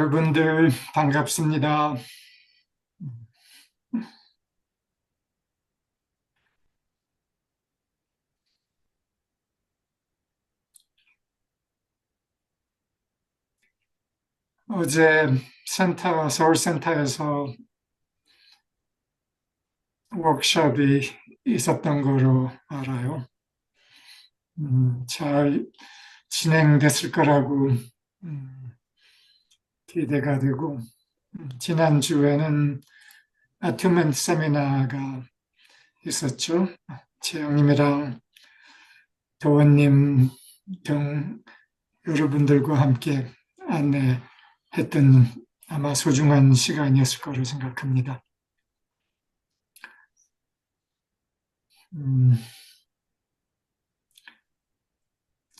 여러분들 반갑습니다. 어제 서울센터에서 워크숍이 있었던 거로 알아요. 잘 진행됐을 거라고 음, 기대가 되고, 지난주에는 아튜먼트 세미나가 있었죠. 재영님이랑 도원님 등 여러분들과 함께 안내했던 아마 소중한 시간이었을 거로 생각합니다. 음,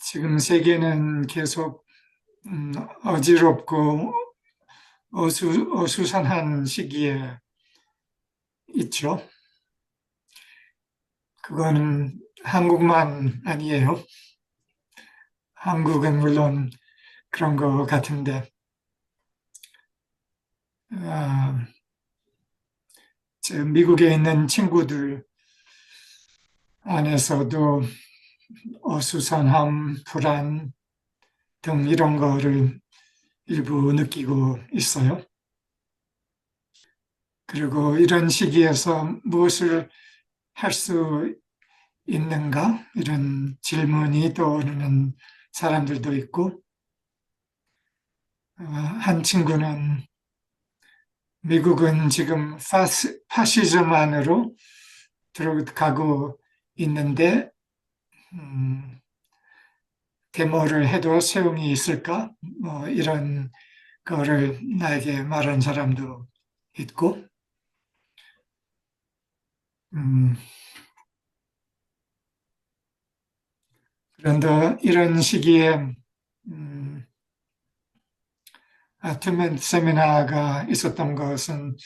지금 세계는 계속 어지럽고 어수선한 시기에 있죠. 그거는 한국만 아니에요. 한국은 물론 그런 것 같은데, 아, 미국에 있는 친구들 안에서도 어수선함, 불안 등 이런 거를 일부 느끼고 있어요. 그리고 이런 시기에서 무엇을 할 수 있는가? 이런 질문이 떠오르는 사람들도 있고, 한 친구는 미국은 지금 파시즘 안으로 들어가고 있는데, 음, 데모를 해도 소용이 있을까? 뭐 이런 거를 나에게 말한 사람도 있고, 음, 그런데 이런 시기에 음, 아트멘 세미나가 있었던 것은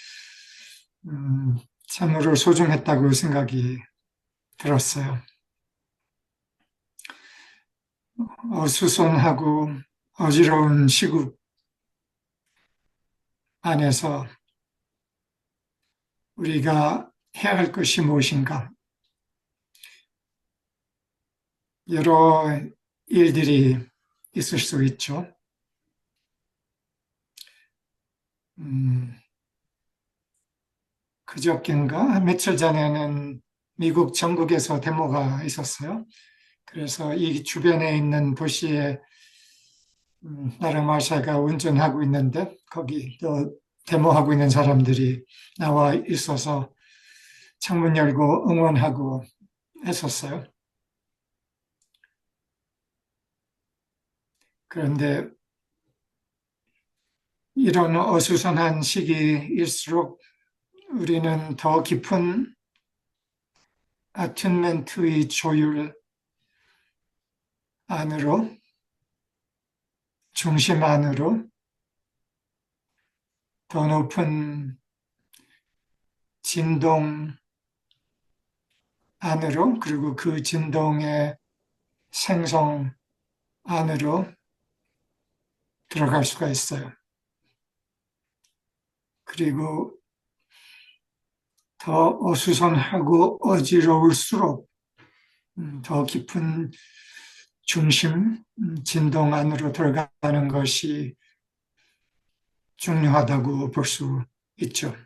참으로 소중했다고 생각이 들었어요. 어수선하고 어지러운 시국 안에서 우리가 해야 할 것이 무엇인가? 여러 일들이 있을 수 있죠. 음, 그저께인가 며칠 전에는 미국 전국에서 데모가 있었어요. 그래서 이 주변에 있는 도시에 나라 마샤가 운전하고 있는데 거기 또 데모하고 있는 사람들이 나와 있어서 창문 열고 응원하고 했었어요. 그런데 이런 어수선한 시기일수록 우리는 더 깊은 아튠멘트의 조율 안으로, 중심 안으로 더 높은 진동 안으로, 그리고 그 진동의 생성 안으로 들어갈 수가 있어요. 그리고 더 어수선하고 어지러울수록 더 깊은 중심, 진동 안으로 들어가는 것이 중요하다고 볼 수 있죠.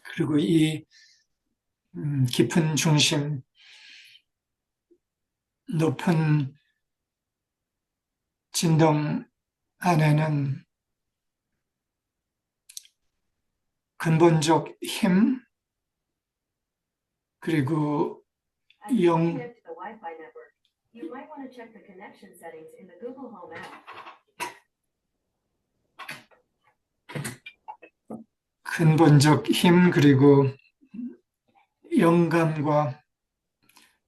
그리고 이 깊은 중심, 높은 진동 안에는 근본적 힘, 그리고 영, 근본적 힘, 그리고 영감과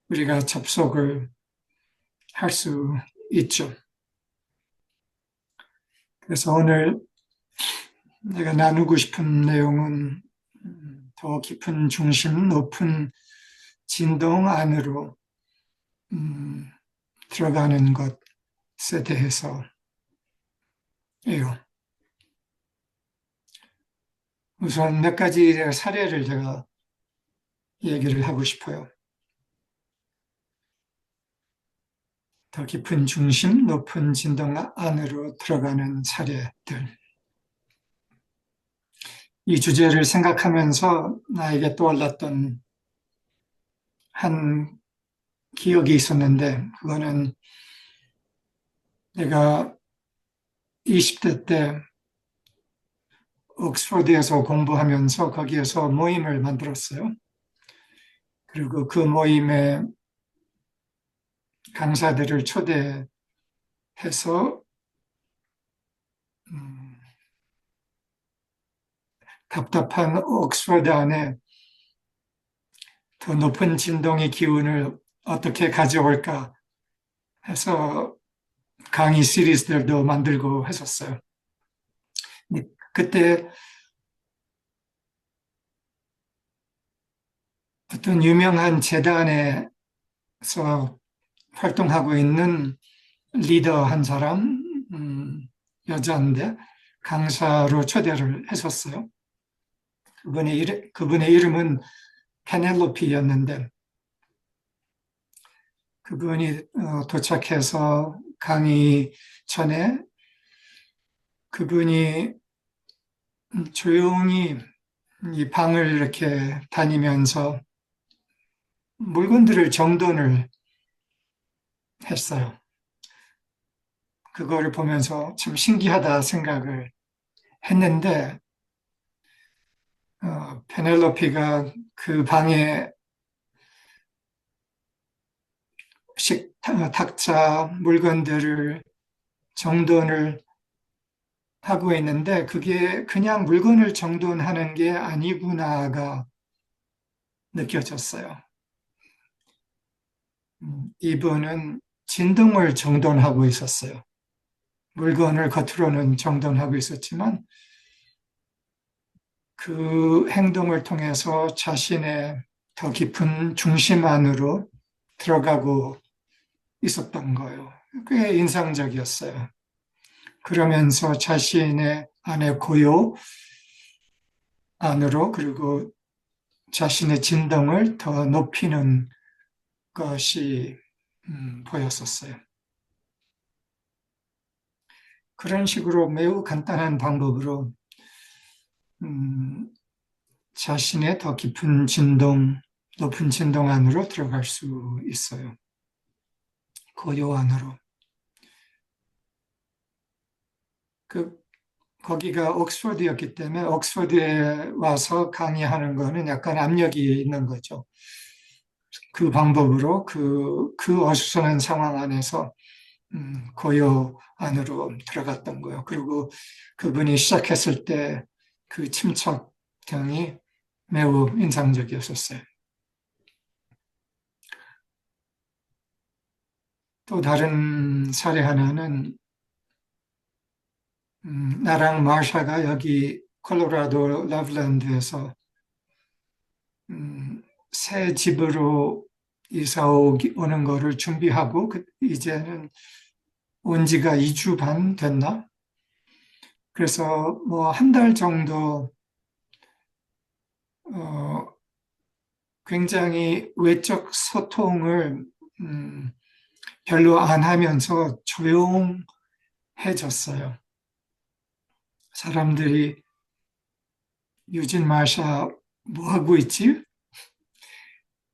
우리가 접속을 할 수 있죠. 그래서 오늘 내가 나누고 싶은 내용은 더 깊은 중심, 높은 진동 안으로 들어가는 것에 대해서예요. 우선 몇 가지 사례를 제가 얘기를 하고 싶어요. 더 깊은 중심, 높은 진동 안으로 들어가는 사례들. 이 주제를 생각하면서 나에게 떠올랐던 한 기억이 있었는데, 그거는 내가 20대 때 옥스퍼드에서 공부하면서 거기에서 모임을 만들었어요. 그리고 그 모임에 강사들을 초대해서 음, 답답한 옥스퍼드 안에 더 높은 진동의 기운을 어떻게 가져올까 해서 강의 시리즈들도 만들고 했었어요. 그때 어떤 유명한 재단에서 활동하고 있는 리더 한 사람, 여자인데 강사로 초대를 했었어요. 그분의 이름은 페넬로피였는데 그분이 도착해서 강의 전에 그분이 조용히 이 방을 이렇게 다니면서 물건들을 정돈을 했어요. 그거를 보면서 참 신기하다 생각을 했는데, 페넬로피가 그 방에 탁자, 물건들을 정돈을 하고 있는데, 그게 그냥 물건을 정돈하는 게 아니구나가 느껴졌어요. 이분은 진동을 정돈하고 있었어요. 물건을 겉으로는 정돈하고 있었지만, 그 행동을 통해서 자신의 더 깊은 중심 안으로 들어가고 있었던 거예요. 꽤 인상적이었어요. 그러면서 자신의 안의 고요 안으로 그리고 자신의 진동을 더 높이는 것이 보였었어요. 그런 식으로 매우 간단한 방법으로 음, 자신의 더 깊은 진동, 높은 진동 안으로 들어갈 수 있어요. 고요 안으로. 그 거기가 옥스퍼드였기 때문에 옥스퍼드에 와서 강의하는 거는 약간 압력이 있는 거죠. 그 방법으로 그 어수선한 상황 안에서 고요 안으로 들어갔던 거예요. 그리고 그분이 시작했을 때 그 침착경이 매우 인상적이었었어요. 또 다른 사례 하나는 나랑 마샤가 여기 콜로라도 러블랜드에서 새 집으로 오는 거를 준비하고 이제는 온 지가 2주 반 됐나? 그래서 뭐 한 달 정도 어, 굉장히 외적 소통을 음, 별로 안 하면서 조용해졌어요. 사람들이 유진 마샤 뭐 하고 있지?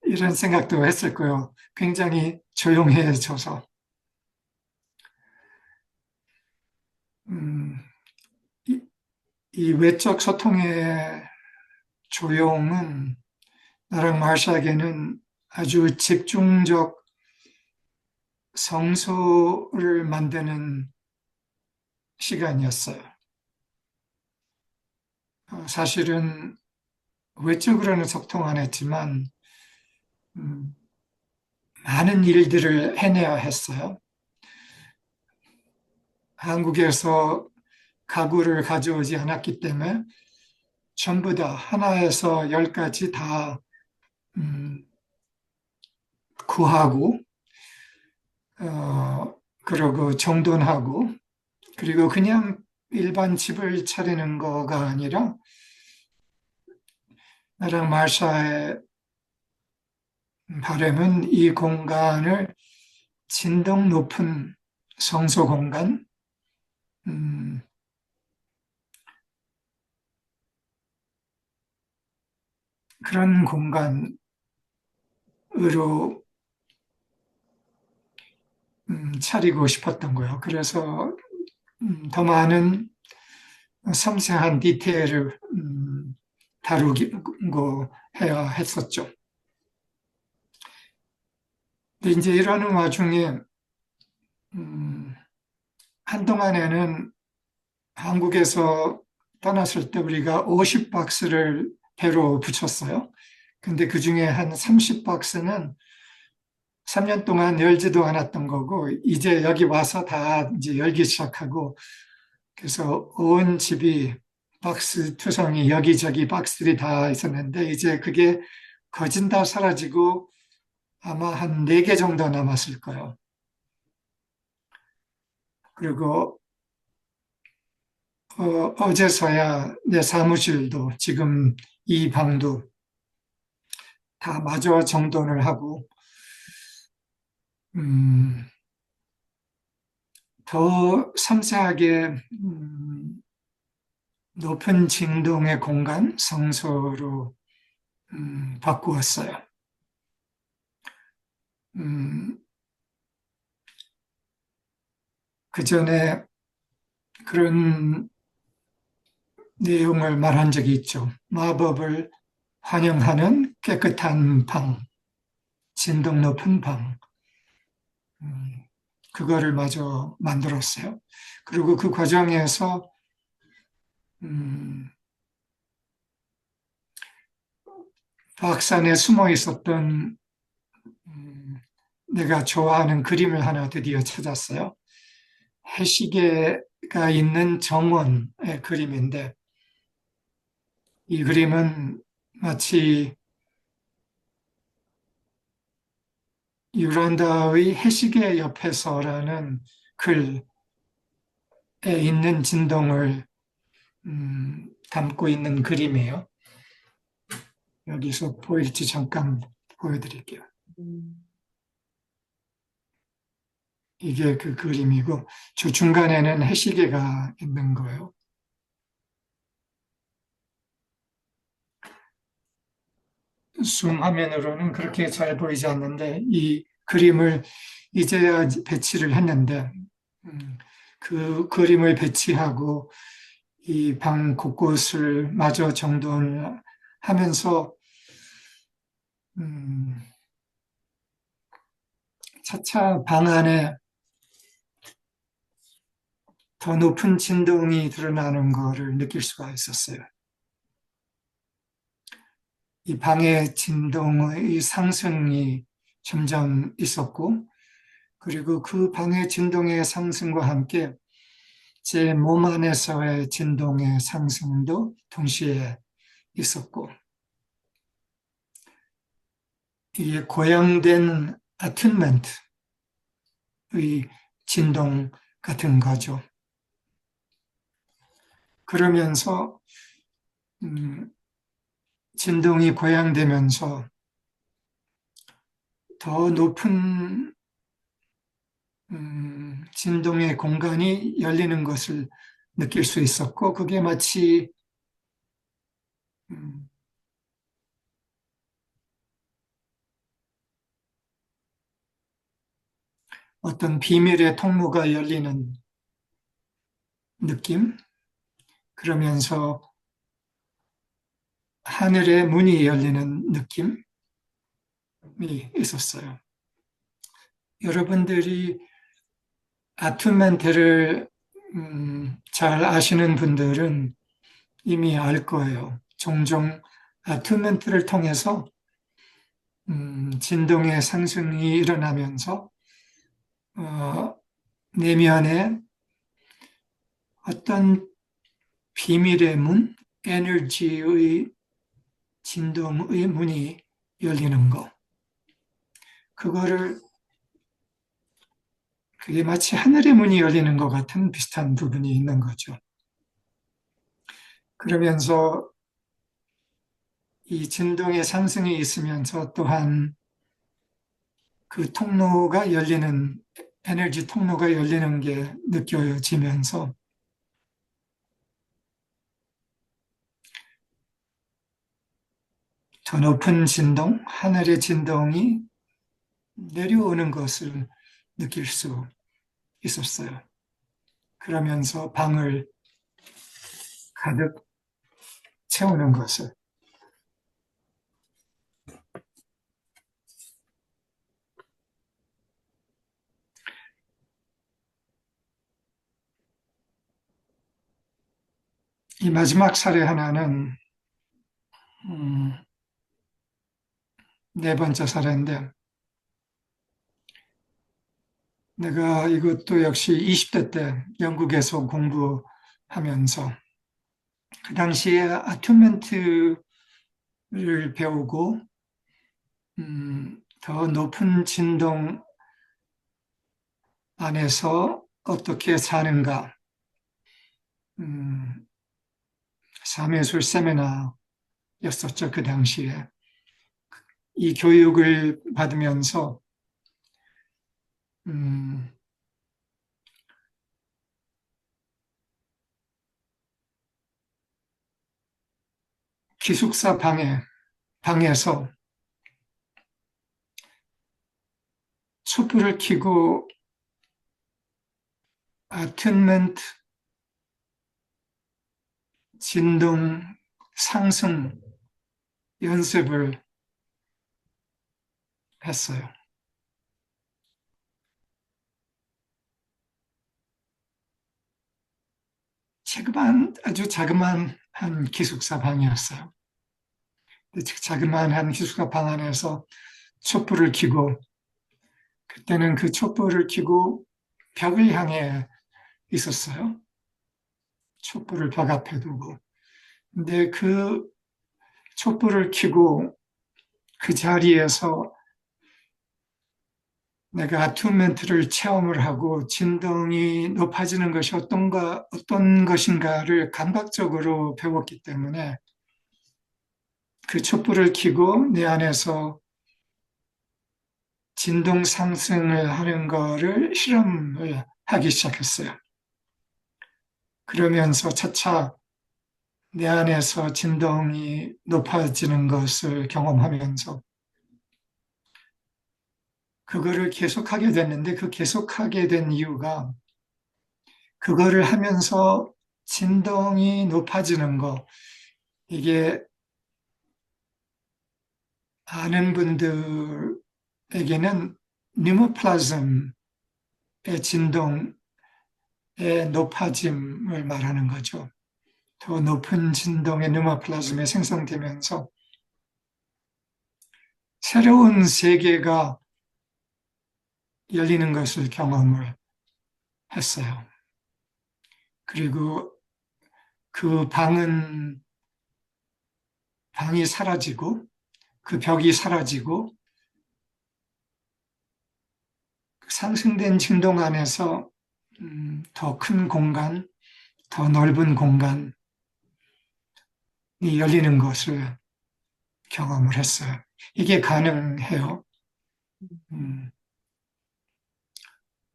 이런 생각도 했을 거예요. 굉장히 조용해져서. 음, 이, 이 외적 소통의 조용은 나랑 마샤에게는 아주 집중적 성소를 만드는 시간이었어요. 사실은 외적으로는 소통 안 했지만 음, 많은 일들을 해내야 했어요. 한국에서 가구를 가져오지 않았기 때문에 전부 다 하나에서 열까지 다 음, 구하고 그러고 정돈하고 그리고 그냥 일반 집을 차리는 거가 아니라 나랑 마샤의 바람은 이 공간을 진동 높은 성소 공간, 음, 그런 공간으로 차리고 싶었던 거예요. 그래서 더 많은 섬세한 디테일을 다루고 해야 했었죠. 근데 이제 이러는 와중에 음, 한동안에는 한국에서 떠났을 때 우리가 50박스를 배로 붙였어요. 근데 그 중에 한 30박스는 3년 동안 열지도 않았던 거고, 이제 여기 와서 다 이제 열기 시작하고, 그래서 온 집이 박스 투성이 여기저기 박스들이 다 있었는데, 이제 그게 거진 다 사라지고 아마 한 4개 정도 남았을 거예요. 그리고 어제서야 내 사무실도 지금 이 방도 다 마저 정돈을 하고, 음, 더 섬세하게, 높은 진동의 공간, 성소로, 바꾸었어요. 음, 그 전에 그런 내용을 말한 적이 있죠. 마법을 환영하는 깨끗한 방, 진동 높은 방. 음, 그거를 마저 만들었어요. 그리고 그 과정에서 음, 박산에 숨어 있었던 음, 내가 좋아하는 그림을 하나 드디어 찾았어요. 해시계가 있는 정원의 그림인데 이 그림은 마치 유란다의 해시계 옆에서라는 글에 있는 진동을 담고 있는 그림이에요. 여기서 보일지 잠깐 보여드릴게요. 이게 그 그림이고 저 중간에는 해시계가 있는 거예요. 줌 화면으로는 그렇게 잘 보이지 않는데 이 그림을 이제야 배치를 했는데 그 그림을 배치하고 이 방 곳곳을 마저 정돈을 하면서 음, 차차 방 안에 더 높은 진동이 드러나는 것을 느낄 수가 있었어요. 이 방의 진동의 상승이 점점 있었고, 그리고 그 방의 진동의 상승과 함께 제 몸 안에서의 진동의 상승도 동시에 있었고, 이게 고양된 attunement의 진동 같은 거죠. 그러면서 음, 진동이 고양되면서 더 높은 진동의 공간이 열리는 것을 느낄 수 있었고, 그게 마치 음, 어떤 비밀의 통로가 열리는 느낌? 그러면서 하늘의 문이 열리는 느낌이 있었어요. 여러분들이 아투멘트를 잘 아시는 분들은 이미 알 거예요. 종종 아투멘트를 통해서 진동의 상승이 일어나면서 어, 내면에 어떤 비밀의 문, 에너지의 진동의 문이 열리는 거. 그거를 그게 마치 하늘의 문이 열리는 것 같은 비슷한 부분이 있는 거죠. 그러면서 이 진동의 상승이 있으면서 또한 그 통로가 열리는, 에너지 통로가 열리는 게 느껴지면서 더 높은 진동, 하늘의 진동이 내려오는 것을 느낄 수 있었어요. 그러면서 방을 가득 채우는 것을. 이 마지막 사례 하나는 음, 네 번째 사례인데, 내가 이것도 역시 20대 때 영국에서 공부하면서 그 당시에 아튜멘트를 배우고 더 높은 진동 안에서 어떻게 사는가, 음, 사매술 세미나였었죠. 그 당시에 이 교육을 받으면서 음, 기숙사 방에서 촛불을 켜고 아튠멘트 진동 상승 연습을 했어요. 아주 자그마한 한 기숙사 방이었어요. 자그마한 기숙사 방 안에서 촛불을 켜고, 그때는 그 촛불을 켜고 벽을 향해 있었어요. 촛불을 벽 앞에 두고. 근데 그 촛불을 켜고 그 자리에서 내가 아투멘트를 체험을 하고 진동이 높아지는 것이 어떤 것인가를 감각적으로 배웠기 때문에 그 촛불을 켜고 내 안에서 진동 상승을 하는 거를 실험을 하기 시작했어요. 그러면서 차차 내 안에서 진동이 높아지는 것을 경험하면서 그거를 계속하게 됐는데, 그 계속하게 된 이유가 그거를 하면서 진동이 높아지는 거, 이게 아는 분들에게는 뉴모플라즘의 진동의 높아짐을 말하는 거죠. 더 높은 진동의 뉴모플라즘이 생성되면서 새로운 세계가 열리는 것을 경험을 했어요. 그리고 그 방이 사라지고 그 벽이 사라지고 상승된 진동 안에서 더 큰 공간, 더 넓은 공간이 열리는 것을 경험을 했어요. 이게 가능해요. 음,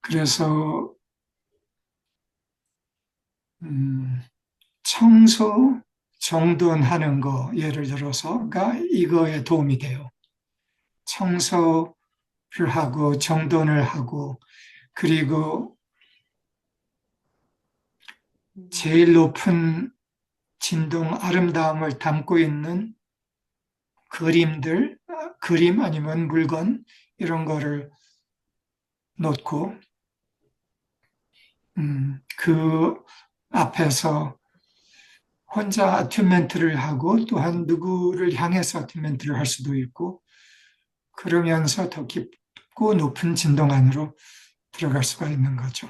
그래서 음, 청소, 정돈하는 거 예를 들어서가 이거에 도움이 돼요. 청소를 하고 정돈을 하고, 그리고 제일 높은 진동 아름다움을 담고 있는 그림 아니면 물건 이런 거를 놓고 그 앞에서 혼자 아튜멘트를 하고 또한 누구를 향해서 아튜멘트를 할 수도 있고, 그러면서 더 깊고 높은 진동 안으로 들어갈 수가 있는 거죠.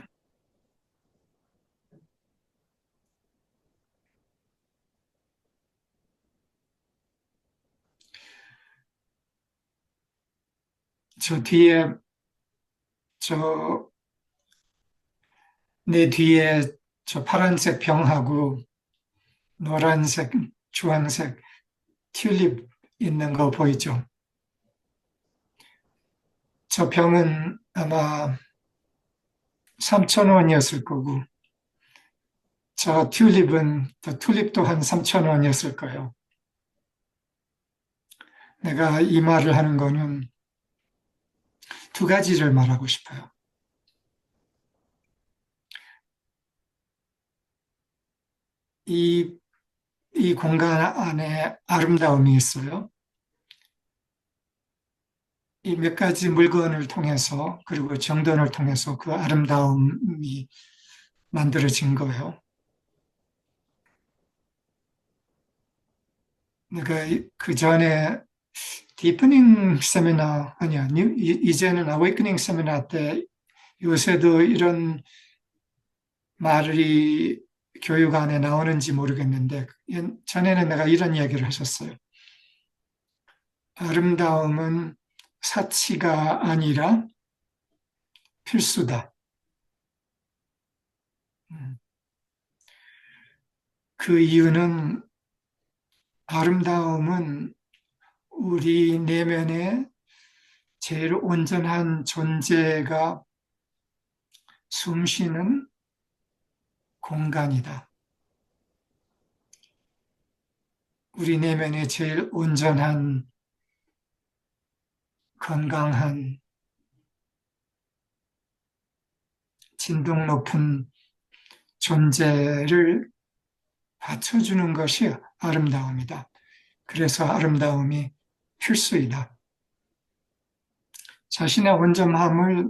저 뒤에 저 내 뒤에 저 파란색 병하고 노란색, 주황색 튤립 있는 거 보이죠? 저 병은 아마 3천 원이었을 거고, 저 튤립도 한 3천 원이었을 거예요. 내가 이 말을 하는 거는 두 가지를 말하고 싶어요. 이, 이 공간 안에 아름다움이 있어요. 이 몇 가지 물건을 통해서, 그리고 정돈을 통해서 그 아름다움이 만들어진 거예요. 내가 그 전에 디프닝 세미나, 아니야, 이제는 어웨이크닝 세미나 때 요새도 이런 말이 교육 안에 나오는지 모르겠는데, 전에는 내가 이런 이야기를 했었어요. 아름다움은 사치가 아니라 필수다. 음, 그 이유는 아름다움은 우리 내면에 제일 온전한 존재가 숨쉬는 공간이다. 우리 내면에 제일 온전한, 건강한, 진동 높은 존재를 받쳐주는 것이 아름다움이다. 그래서 아름다움이 필수이다. 자신의 온전함을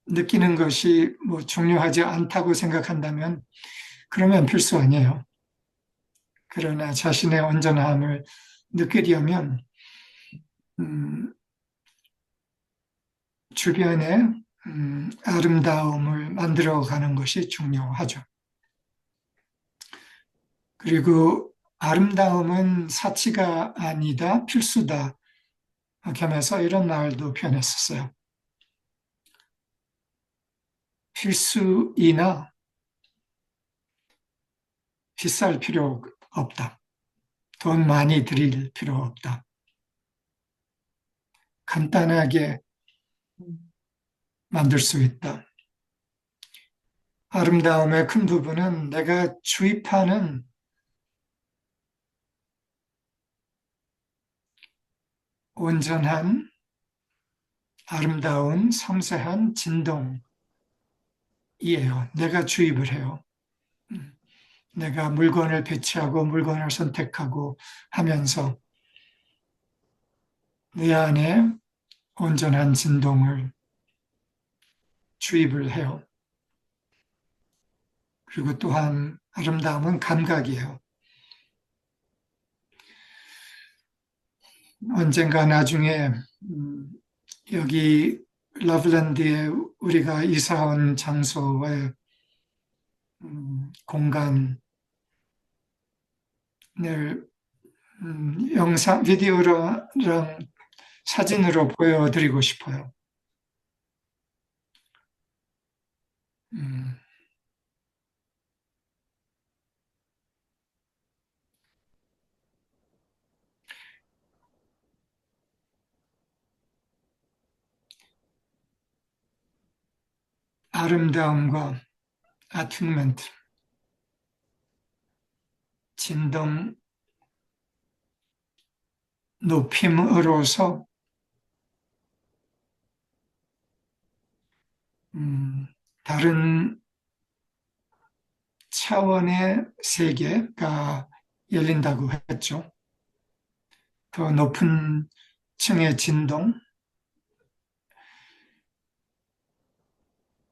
느끼는 것이 뭐 중요하지 않다고 생각한다면 그러면 필수 아니에요. 그러나 자신의 온전함을 느끼려면 음, 주변에 아름다움을 만들어가는 것이 중요하죠. 그리고 아름다움은 사치가 아니다, 필수다. 이렇게 하면서 이런 말도 표현했었어요. 필수이나 비쌀 필요 없다. 돈 많이 들일 필요 없다. 간단하게 만들 수 있다. 아름다움의 큰 부분은 내가 주입하는 온전한, 아름다운, 섬세한 진동이에요. 내가 주입을 해요. 내가 물건을 배치하고 물건을 선택하고 하면서 내 안에 온전한 진동을 주입을 해요. 그리고 또한 아름다움은 감각이에요. 언젠가 나중에 여기 러블랜드에 우리가 이사 온 장소의 공간을 영상, 비디오랑 사진으로 보여드리고 싶어요. 음, 아름다움과 아튜먼트, 진동 높임으로써 다른 차원의 세계가 열린다고 했죠. 더 높은 층의 진동,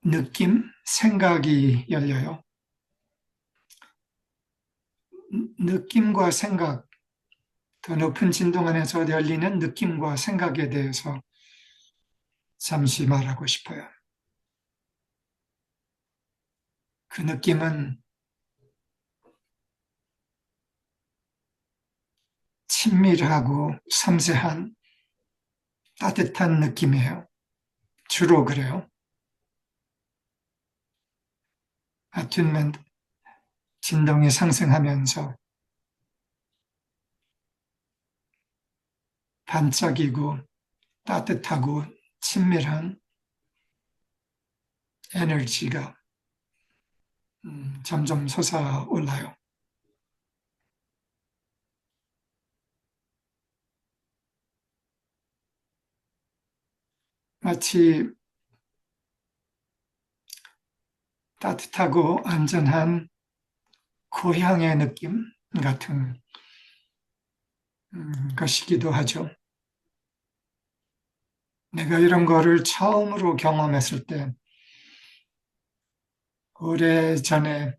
느낌, 생각이 열려요. 느낌과 생각, 더 높은 진동 안에서 열리는 느낌과 생각에 대해서 잠시 말하고 싶어요. 그 느낌은 친밀하고 섬세한 따뜻한 느낌이에요. 주로 그래요. 아튠먼트 진동이 상승하면서 반짝이고 따뜻하고 친밀한 에너지가 점점 솟아올라요. 마치 따뜻하고 안전한 고향의 느낌 같은 것이기도 하죠. 내가 이런 거를 처음으로 경험했을 때 오래전에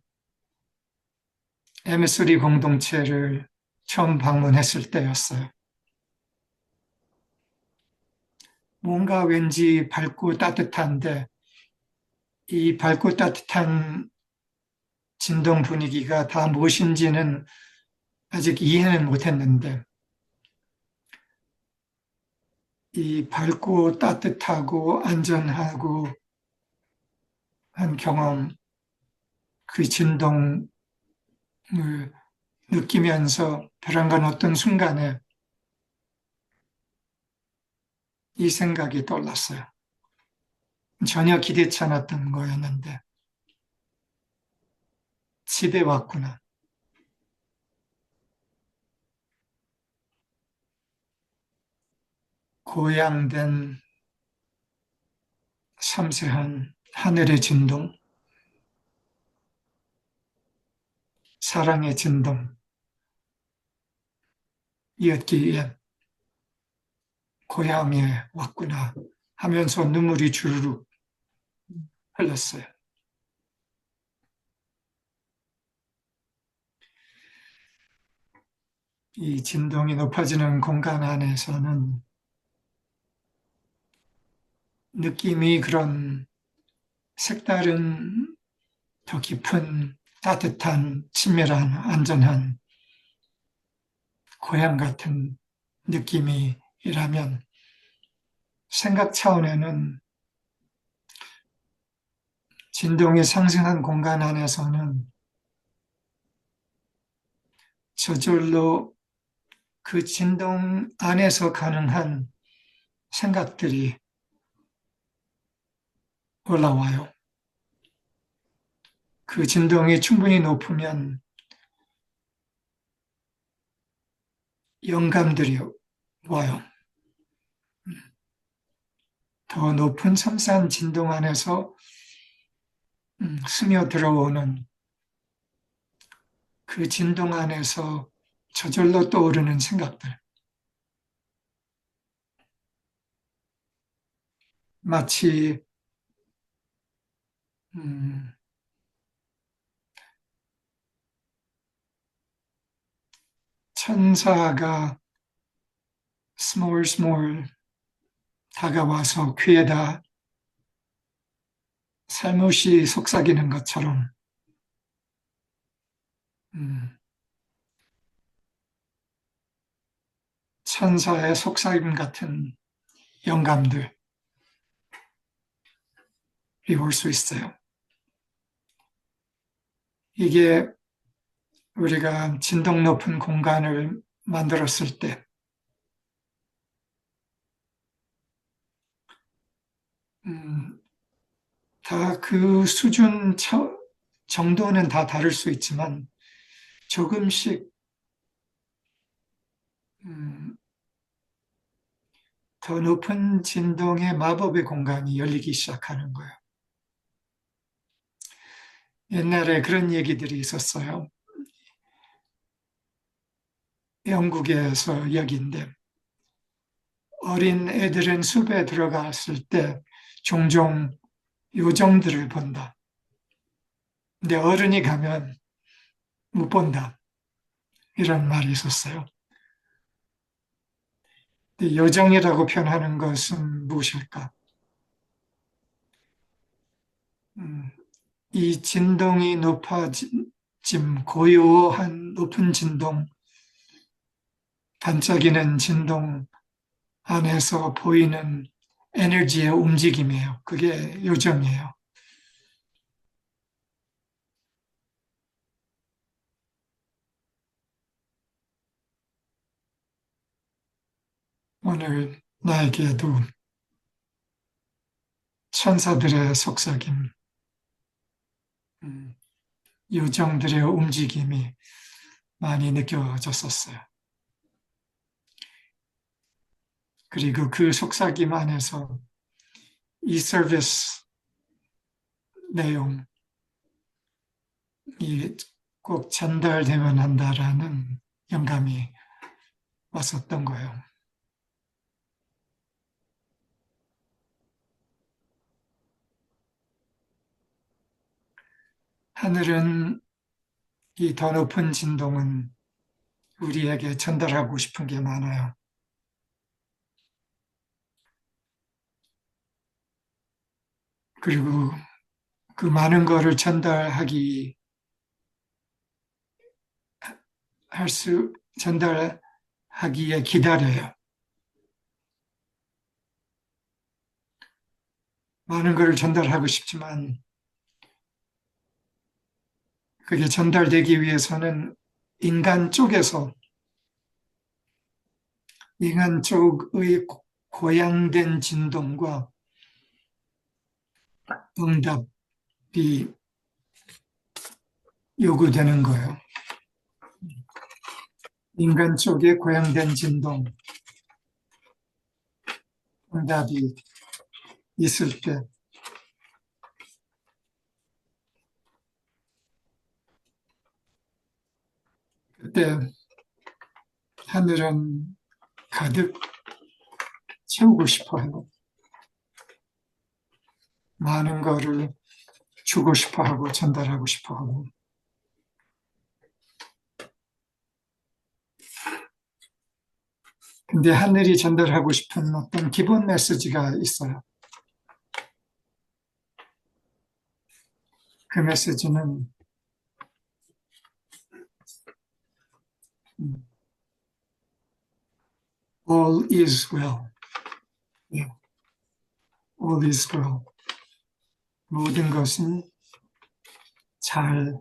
MS3 공동체를 처음 방문했을 때였어요. 뭔가 왠지 밝고 따뜻한데 이 밝고 따뜻한 진동 분위기가 다 무엇인지는 아직 이해는 못했는데 이 밝고 따뜻하고 안전하고 한 경험, 그 진동을 느끼면서 불안간 어떤 순간에 이 생각이 떠올랐어요. 전혀 기대치 않았던 거였는데 집에 왔구나. 고양된 섬세한 하늘의 진동, 사랑의 진동이었기에 고향에 왔구나 하면서 눈물이 주르륵 흘렀어요. 이 진동이 높아지는 공간 안에서는 느낌이 그런 색다른 더 깊은 따뜻한 친밀한 안전한 고향 같은 느낌이라면 생각 차원에는 진동이 상승한 공간 안에서는 저절로 그 진동 안에서 가능한 생각들이 올라와요. 그 진동이 충분히 높으면 영감들이 와요. 더 높은 섬세한 진동 안에서 스며들어오는 그 진동 안에서 저절로 떠오르는 생각들. 마치 음, 천사가 스몰 다가와서 귀에다 살못이 속삭이는 것처럼 음, 천사의 속삭임 같은 영감들이 올 수 있어요. 이게 우리가 진동 높은 공간을 만들었을 때 다 그 수준 정도는 다 다를 수 있지만 조금씩 음, 더 높은 진동의 마법의 공간이 열리기 시작하는 거예요. 옛날에 그런 얘기들이 있었어요. 영국에서 이야기인데 어린 애들은 숲에 들어갔을 때 종종 요정들을 본다. 근데 어른이 가면 못 본다. 이런 말이 있었어요. 요정이라고 표현하는 것은 무엇일까? 음, 이 진동이 높아짐, 고요한 높은 진동, 반짝이는 진동 안에서 보이는 에너지의 움직임이에요. 그게 요정이에요. 오늘 나에게도 천사들의 속삭임, 음, 요정들의 움직임이 많이 느껴졌었어요. 그리고 그 속삭임 안에서 이 서비스 내용이 꼭 전달되면 한다라는 영감이 왔었던 거예요. 하늘은 이 더 높은 진동은 우리에게 전달하고 싶은 게 많아요. 그리고 그 많은 거를 전달하기에 기다려요. 많은 거를 전달하고 싶지만 그게 전달되기 위해서는 인간 쪽에서 인간 쪽의 고양된 진동과 응답이 요구되는 거예요. 인간 쪽에 고양된 진동, 응답이 있을 때 그때 하늘은 가득 채우고 싶어 하고 많은 거를 주고 싶어 하고 전달하고 싶어 하고 근데 하늘이 전달하고 싶은 어떤 기본 메시지가 있어요. 그 메시지는 all is well. 예, all is well. 모든 것은 잘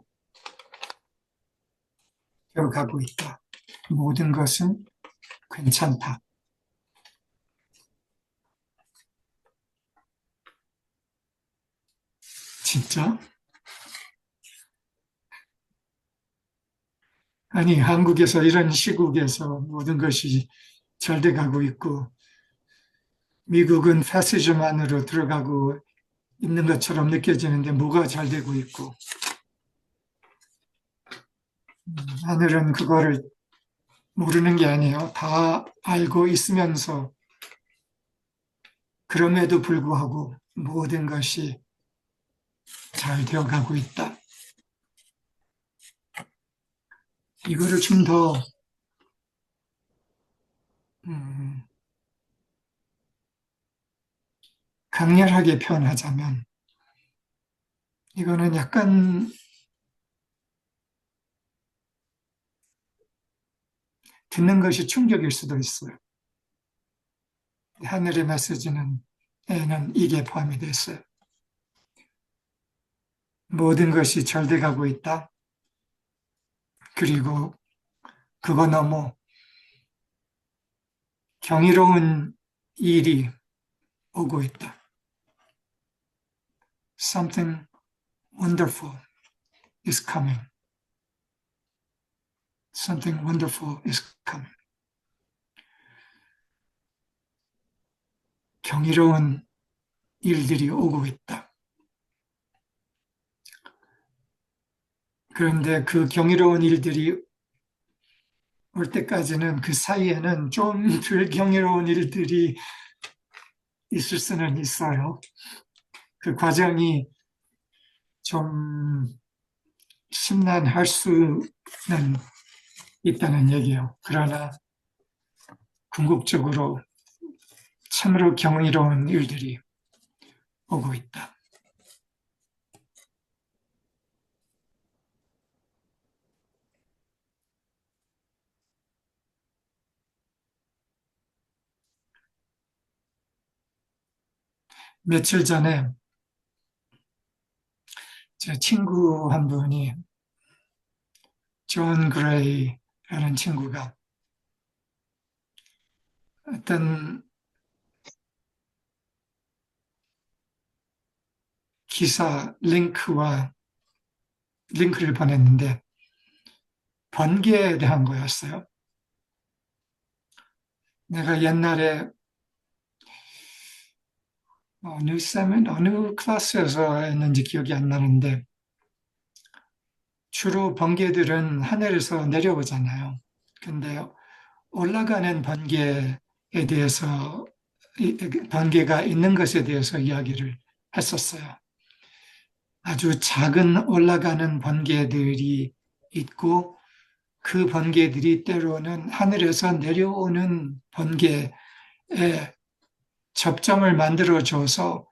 되어가고 있다. 모든 것은 괜찮다. 진짜? 아니, 한국에서 이런 시국에서 모든 것이 잘 돼가고 있고, 미국은 패시즘 안으로 들어가고 있는 것처럼 느껴지는데 뭐가 잘 되고 있고, 하늘은 그거를 모르는 게 아니에요. 다 알고 있으면서 그럼에도 불구하고 모든 것이 잘 되어가고 있다. 이거를 좀 더 강렬하게 표현하자면 이거는 약간 듣는 것이 충격일 수도 있어요. 하늘의 메시지는 에는 이게 포함이 됐어요. 모든 것이 잘 돼가고 있다. 그리고 그거 너무 경이로운 일이 오고 있다. Something wonderful is coming. Something wonderful is coming. 경이로운 일들이 오고 있다. 그런데 그 경이로운 일들이 올 때까지는 그 사이에는 좀 덜 경이로운 일들이 있을 수는 있어요. 그 과정이 좀 심란할 수는 있다는 얘기예요. 그러나 궁극적으로 참으로 경이로운 일들이 오고 있다. 며칠 전에 제 친구 한 분이 존 그레이라는 친구가 어떤 기사 링크를 보냈는데 번개에 대한 거였어요. 내가 옛날에 어느 클래스에서 했는지 기억이 안 나는데 주로 번개들은 하늘에서 내려오잖아요. 근데 올라가는 번개에 대해서 번개가 있는 것에 대해서 이야기를 했었어요. 아주 작은 올라가는 번개들이 있고 그 번개들이 때로는 하늘에서 내려오는 번개에 접점을 만들어줘서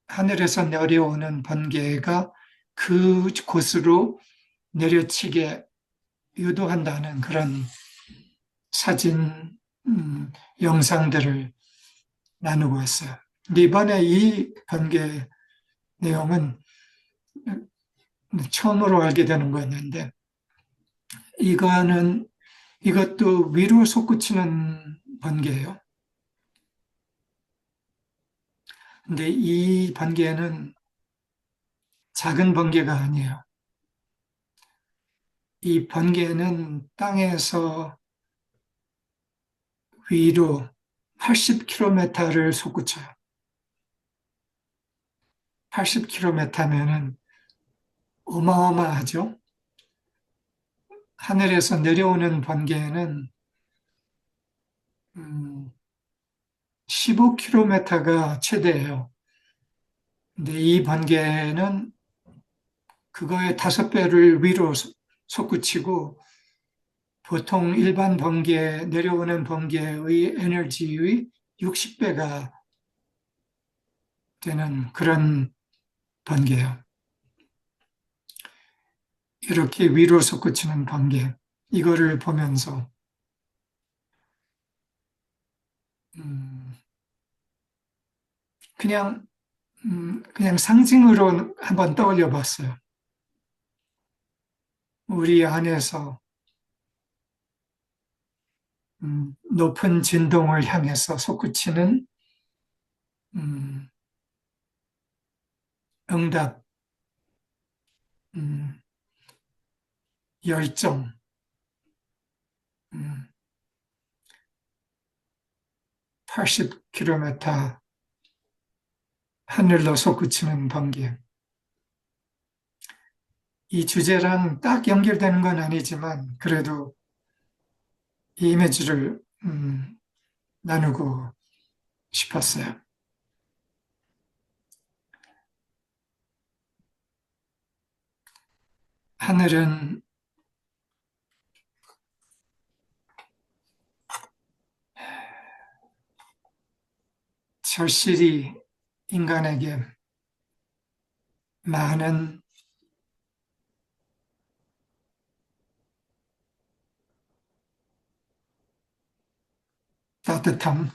하늘에서 내려오는 번개가 그 곳으로 내려치게 유도한다는 그런 사진, 영상들을 나누고 있어요. 근데 이번에 이 번개 내용은 처음으로 알게 되는 거였는데, 이거는, 이것도 위로 솟구치는 번개예요. 근데 이 번개는 작은 번개가 아니에요. 이 번개는 땅에서 위로 80km를 솟구쳐요. 80km면은 어마어마하죠. 하늘에서 내려오는 번개는 15km가 최대예요. 근데 이 번개는 그거의 5배를 위로 솟구치고 보통 일반 번개, 내려오는 번개의 에너지의 60배가 되는 그런 번개예요. 이렇게 위로 솟구치는 번개. 이거를 보면서 음, 그냥 그냥 상징으로 한번 떠올려 봤어요. 우리 안에서 높은 진동을 향해서 솟구치는 음, 응답, 음, 열정, 음, 80km 하늘로 솟구치는 번개. 이 주제랑 딱 연결되는 건 아니지만 그래도 이 이미지를 나누고 싶었어요. 하늘은 절실히 인간에게 많은 따뜻함,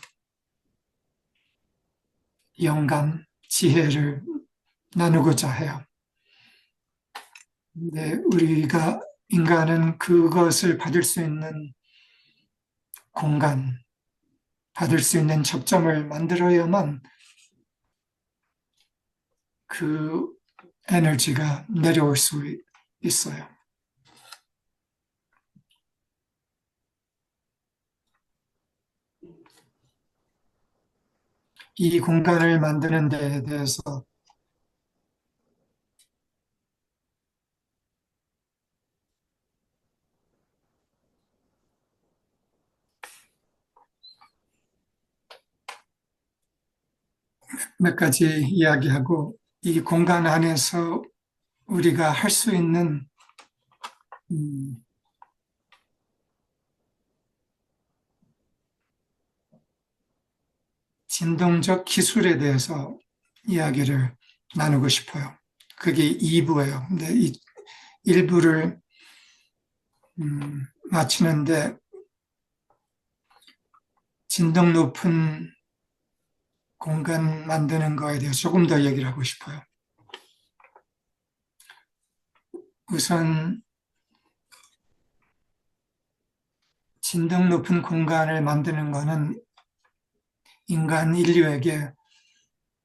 영감, 지혜를 나누고자 해요. 근데 우리가 인간은 그것을 받을 수 있는 공간, 받을 수 있는 접점을 만들어야만 그 에너지가 내려올 수 있어요. 이 공간을 만드는 데에 대해서 몇 가지 이야기하고 이 공간 안에서 우리가 할 수 있는 음, 진동적 기술에 대해서 이야기를 나누고 싶어요. 그게 2부예요. 근데 이 1부를 마치는데 진동 높은 공간 만드는 거에 대해서 조금 더 얘기를 하고 싶어요. 우선 진동 높은 공간을 만드는 것은 인간 인류에게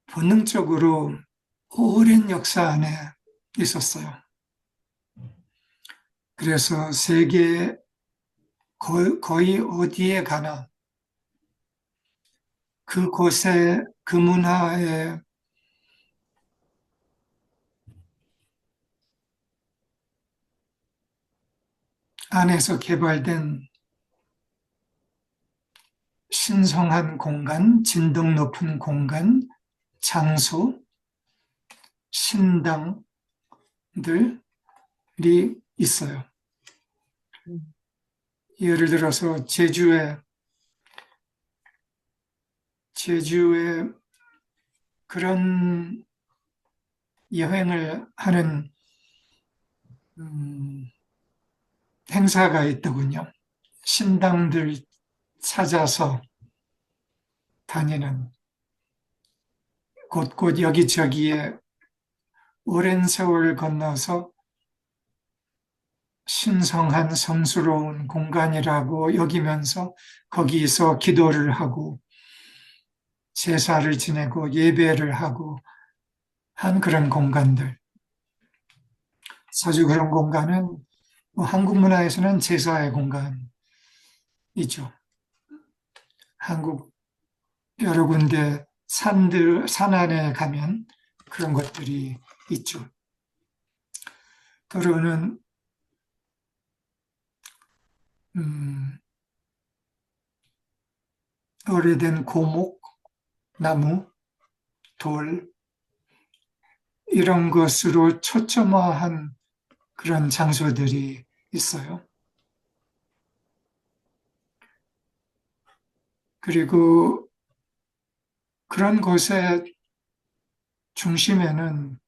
본능적으로 오랜 역사 안에 있었어요. 그래서 세계 거의 어디에 가나 그곳에 그 문화의 안에서 개발된 신성한 공간, 진동 높은 공간, 장소, 신당들이 있어요. 예를 들어서 제주에 그런 여행을 하는 행사가 있더군요. 신당들 찾아서 다니는 곳곳 여기저기에 오랜 세월 건너서 신성한 성스러운 공간이라고 여기면서 거기서 기도를 하고 제사를 지내고 예배를 하고 한 그런 공간들. 사실 그런 공간은 뭐 한국 문화에서는 제사의 공간이죠. 한국 여러 군데 산 안에 가면 그런 것들이 있죠. 때로는 음, 오래된 고목, 나무, 돌 이런 것으로 초점화한 그런 장소들이 있어요. 그리고 그런 곳의 중심에는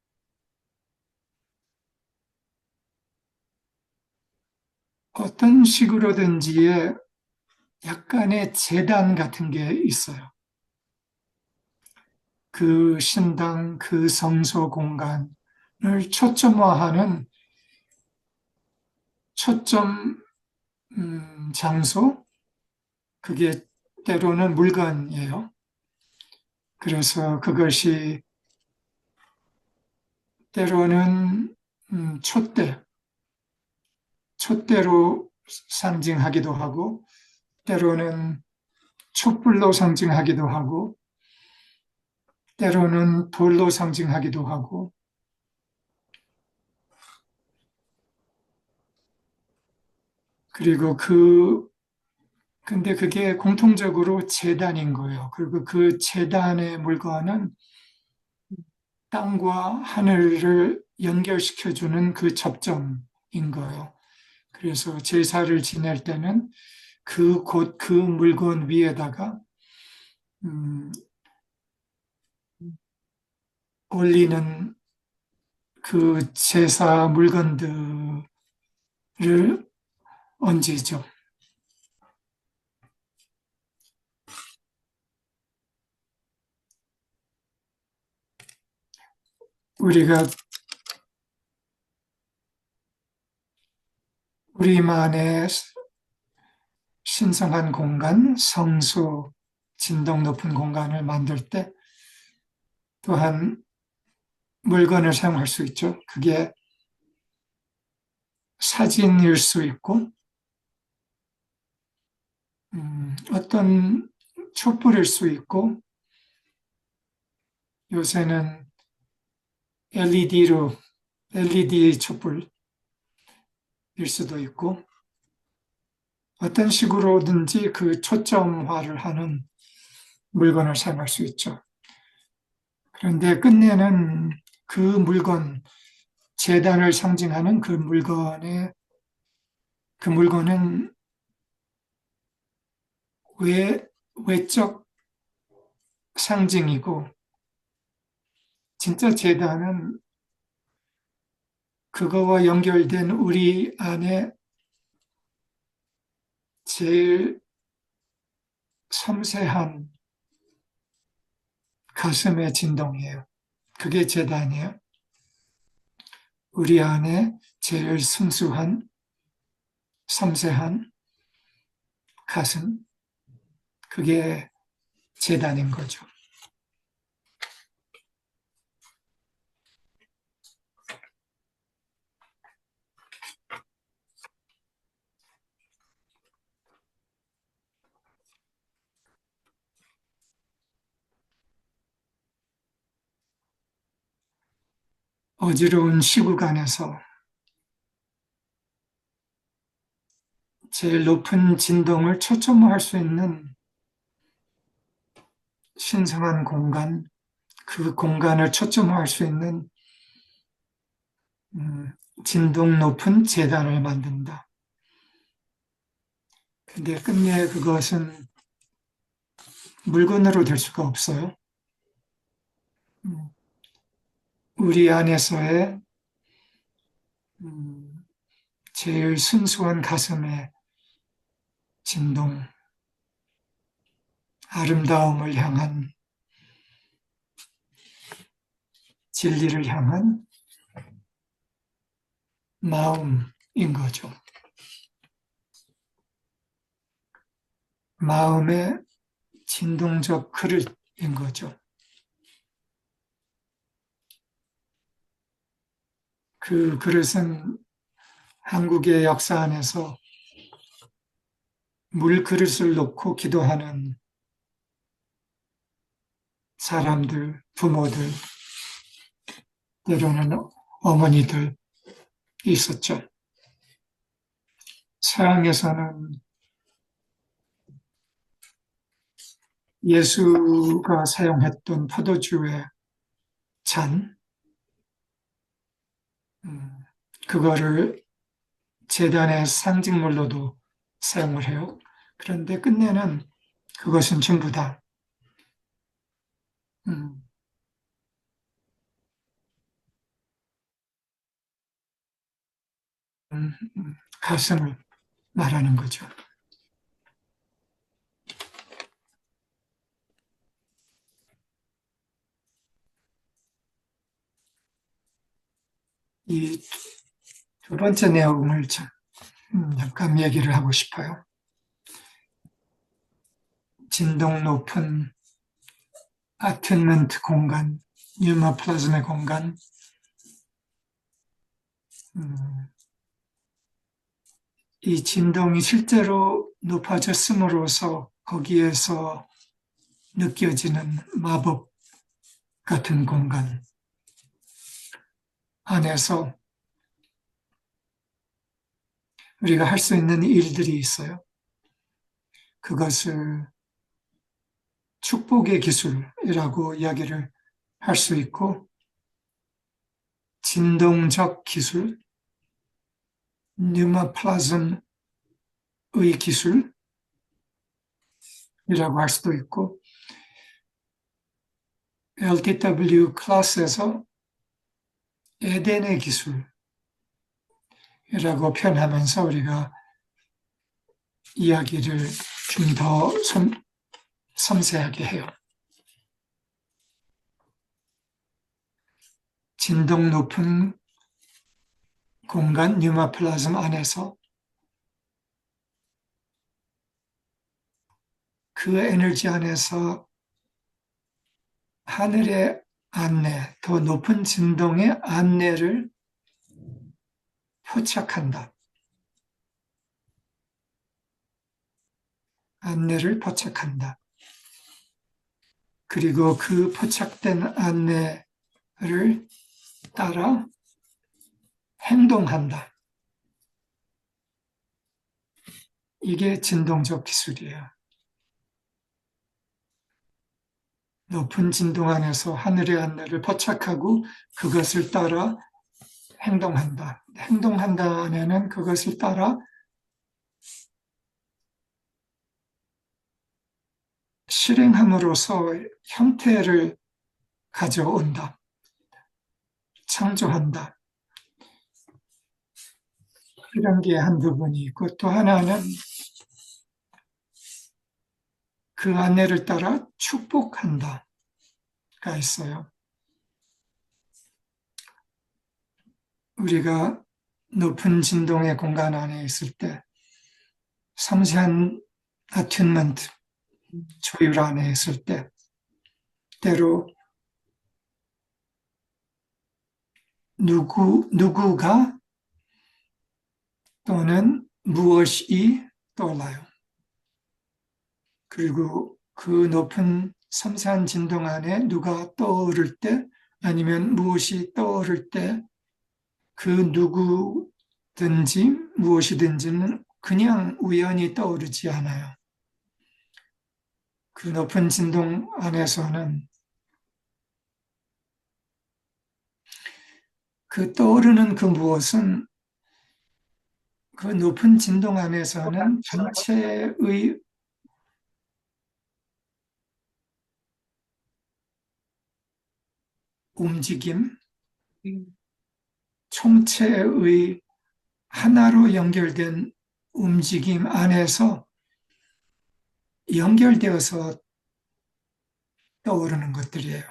어떤 식으로든지의 약간의 재단 같은 게 있어요. 그 신당, 그 성소 공간을 초점화하는 초점 장소, 그게 때로는 물건이에요. 그래서 그것이 때로는 촛대로 상징하기도 하고, 때로는 촛불로 상징하기도 하고, 때로는 돌로 상징하기도 하고, 그리고 근데 그게 공통적으로 재단인 거예요. 그리고 그 재단의 물건은 땅과 하늘을 연결시켜주는 그 접점인 거예요. 그래서 제사를 지낼 때는 그 물건 위에다가 음, 올리는 그 제사 물건들을 얹이죠. 우리가 우리만의 신성한 공간, 성소, 진동 높은 공간을 만들 때 또한 물건을 사용할 수 있죠. 그게 사진일 수 있고, 어떤 촛불일 수 있고, 요새는 LED 촛불일 수도 있고, 어떤 식으로든지 그 초점화를 하는 물건을 사용할 수 있죠. 그런데 끝내는 그 물건, 재단을 상징하는 그 물건은 외적 상징이고, 진짜 재단은 그거와 연결된 우리 안에 제일 섬세한 가슴의 진동이에요. 그게 재단이에요. 우리 안에 제일 순수한, 섬세한 가슴, 그게 재단인 거죠. 어지러운 시국 안에서 제일 높은 진동을 초점화할 수 있는 신성한 공간, 그 공간을 초점화할 수 있는 진동 높은 재단을 만든다. 근데 끝내 그것은 물건으로 될 수가 없어요. 우리 안에서의 제일 순수한 가슴의 진동, 아름다움을 향한, 진리를 향한 마음인 거죠. 마음의 진동적 그릇인 거죠. 그 그릇은 한국의 역사 안에서 물그릇을 놓고 기도하는 사람들, 부모들, 때로는 어머니들 있었죠. 서양에서는 예수가 사용했던 포도주의 잔, 그거를 제단의 상징물로도 사용을 해요. 그런데 끝내는 그것은 전부 다 음, 가슴을 말하는 거죠. 이 두 번째 내용을 잠깐 얘기를 하고 싶어요. 진동 높은 아튠먼트 공간, 뉴마 플라즈마 공간, 이 진동이 실제로 높아졌음으로써 거기에서 느껴지는 마법 같은 공간 안에서 우리가 할 수 있는 일들이 있어요. 그것을 축복의 기술이라고 이야기를 할 수 있고, 진동적 기술, 뉴마 플라즘의 기술이라고 할 수도 있고, LTW 클래스에서 에덴의 기술이라고 표현하면서 우리가 이야기를 좀 더 섬세하게 해요. 진동 높은 공간 뉴마 플라즘 안에서 그 에너지 안에서 하늘의 안내, 더 높은 진동의 안내를 포착한다. 안내를 포착한다. 그리고 그 포착된 안내를 따라 행동한다. 이게 진동적 기술이에요. 높은 진동 안에서 하늘의 안내를 포착하고 그것을 따라 행동한다. 행동한다는 그것을 따라 실행함으로써 형태를 가져온다. 창조한다. 이런 게 한두 번이 있고 또 하나는 그 안내를 따라 축복한다가 있어요. 우리가 높은 진동의 공간 안에 있을 때 섬세한 attunement, 조율 안에 있을 때, 때로 누구가 또는 무엇이 떠올라요. 그리고 그 높은 섬세한 진동 안에 누가 떠오를 때 아니면 무엇이 떠오를 때 그 누구든지 무엇이든지는 그냥 우연히 떠오르지 않아요. 그 높은 진동 안에서는 그 떠오르는 그 무엇은 그 높은 진동 안에서는 전체의 움직임, 총체의 하나로 연결된 움직임 안에서 연결되어서 떠오르는 것들이에요.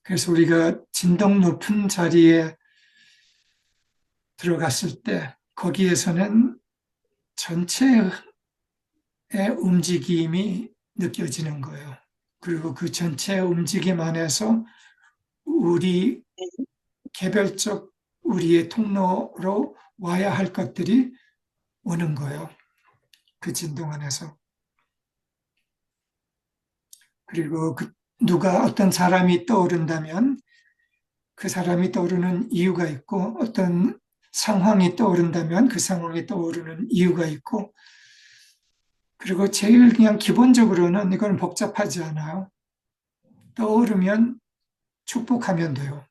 그래서 우리가 진동 높은 자리에 들어갔을 때 거기에서는 전체의 움직임이 느껴지는 거예요. 그리고 그 전체 움직임 안에서 우리 개별적 우리의 통로로 와야 할 것들이 오는 거예요. 그 진동 안에서. 그리고 누가 어떤 사람이 떠오른다면 그 사람이 떠오르는 이유가 있고 어떤 상황이 떠오른다면 그 상황이 떠오르는 이유가 있고 그리고 제일 그냥 기본적으로는 이건 복잡하지 않아요. 떠오르면 축복하면 돼요.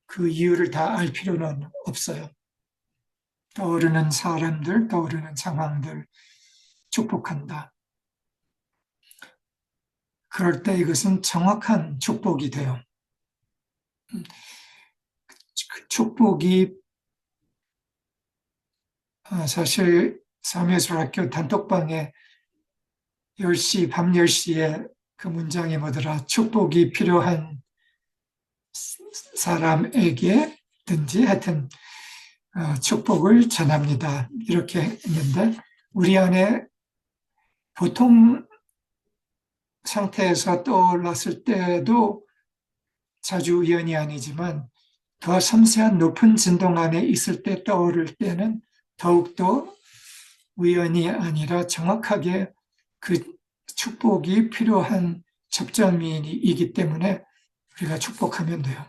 그 이유를 다 알 필요는 없어요. 떠오르는 사람들, 떠오르는 상황들 축복한다. 그럴 때 이것은 정확한 축복이 돼요. 그 축복이 사실 삼예술학교 단톡방에 10시, 밤 10시에 그 문장이 뭐더라. 축복이 필요한 사람에게든지 하여튼 축복을 전합니다. 이렇게 했는데 우리 안에 보통 상태에서 떠올랐을 때도 자주 우연이 아니지만 더 섬세한 높은 진동 안에 있을 때 떠오를 때는 더욱더 우연이 아니라 정확하게 그 축복이 필요한 접점이기 때문에 우리가 축복하면 돼요.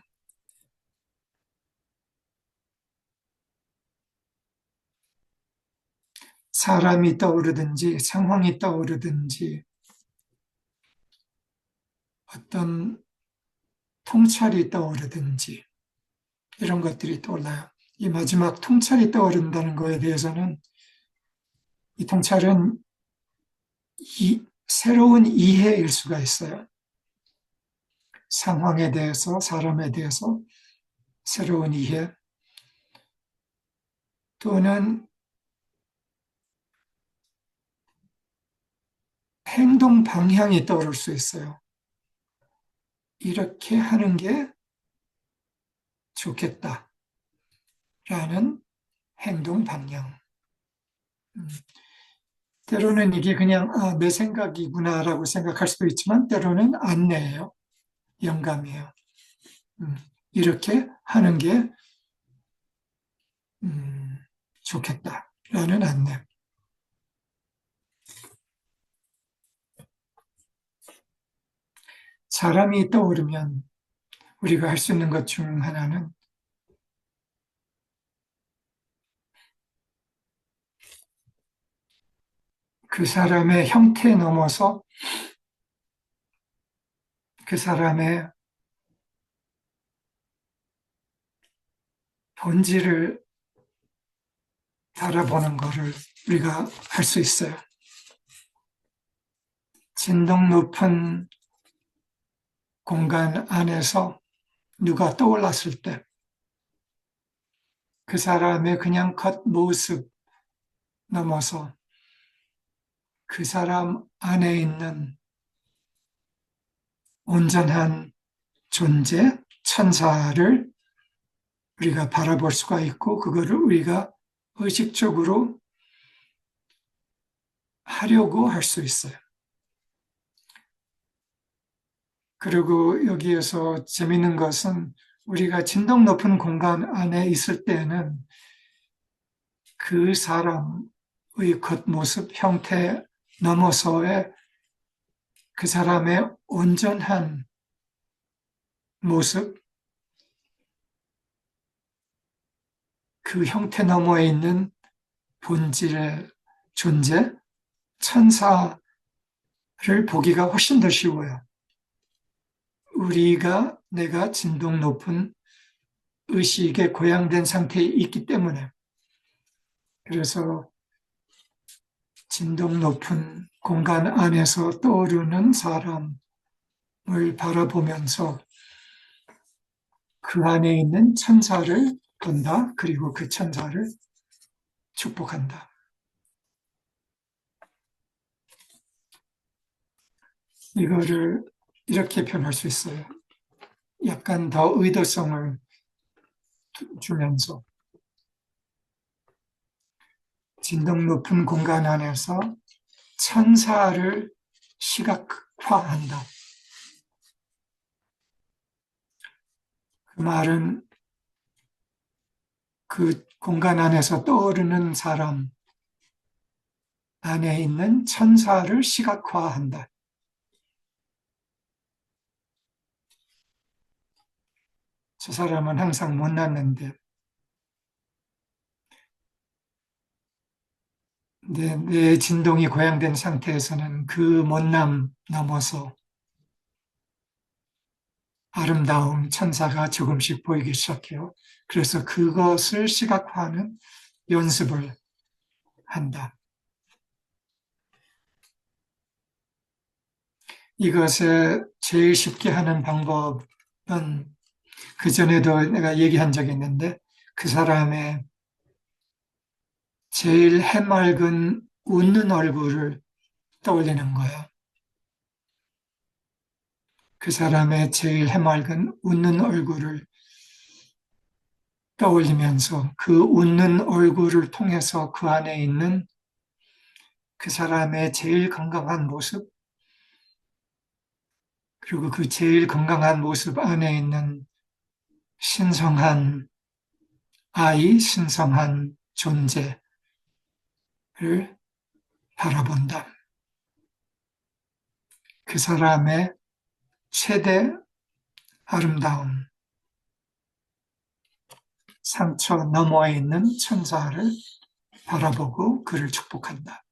사람이 떠오르든지 상황이 떠오르든지 어떤 통찰이 떠오르든지 이런 것들이 떠올라요. 이 마지막 통찰이 떠오른다는 거에 대해서는 이 통찰은 새로운 이해일 수가 있어요. 상황에 대해서, 사람에 대해서 새로운 이해 또는 행동 방향이 떠오를 수 있어요. 이렇게 하는 게 좋겠다. 라는 행동 방향. 때로는 이게 그냥 내 생각이구나라고 생각할 수도 있지만 때로는 안내예요. 영감이에요. 이렇게 하는 게 좋겠다라는 안내. 사람이 떠오르면 우리가 할 수 있는 것 중 하나는 그 사람의 형태 넘어서 그 사람의 본질을 바라보는 것을 우리가 할 수 있어요. 진동 높은 공간 안에서 누가 떠올랐을 때 그 사람의 그냥 겉모습 넘어서 그 사람 안에 있는 온전한 존재, 천사를 우리가 바라볼 수가 있고 그거를 우리가 의식적으로 하려고 할 수 있어요. 그리고 여기에서 재밌는 것은 우리가 진동 높은 공간 안에 있을 때는 그 사람의 겉모습, 형태 넘어서의 그 사람의 온전한 모습, 그 형태 너머에 있는 본질의 존재, 천사를 보기가 훨씬 더 쉬워요. 내가 진동 높은 의식에 고양된 상태에 있기 때문에. 그래서 진동 높은 공간 안에서 떠오르는 사람을 바라보면서 그 안에 있는 천사를 본다. 그리고 그 천사를 축복한다. 이거를 이렇게 표현할 수 있어요. 약간 더 의도성을 주면서 진동 높은 공간 안에서 천사를 시각화한다. 그 말은 그 공간 안에서 떠오르는 사람 안에 있는 천사를 시각화한다. 저 사람은 항상 못났는데 내 진동이 고양된 상태에서는 그 못남 넘어서 아름다운 천사가 조금씩 보이기 시작해요. 그래서 그것을 시각화하는 연습을 한다. 이것에 제일 쉽게 하는 방법은 그전에도 내가 얘기한 적이 있는데 그 사람의 제일 해맑은 웃는 얼굴을 떠올리는 거예요. 그 사람의 제일 해맑은 웃는 얼굴을 떠올리면서 그 웃는 얼굴을 통해서 그 안에 있는 그 사람의 제일 건강한 모습, 그리고 그 제일 건강한 모습 안에 있는 신성한 아이, 신성한 존재를 바라본다. 그 사람의 최대 아름다움, 상처 너머에 있는 천사를 바라보고 그를 축복한다.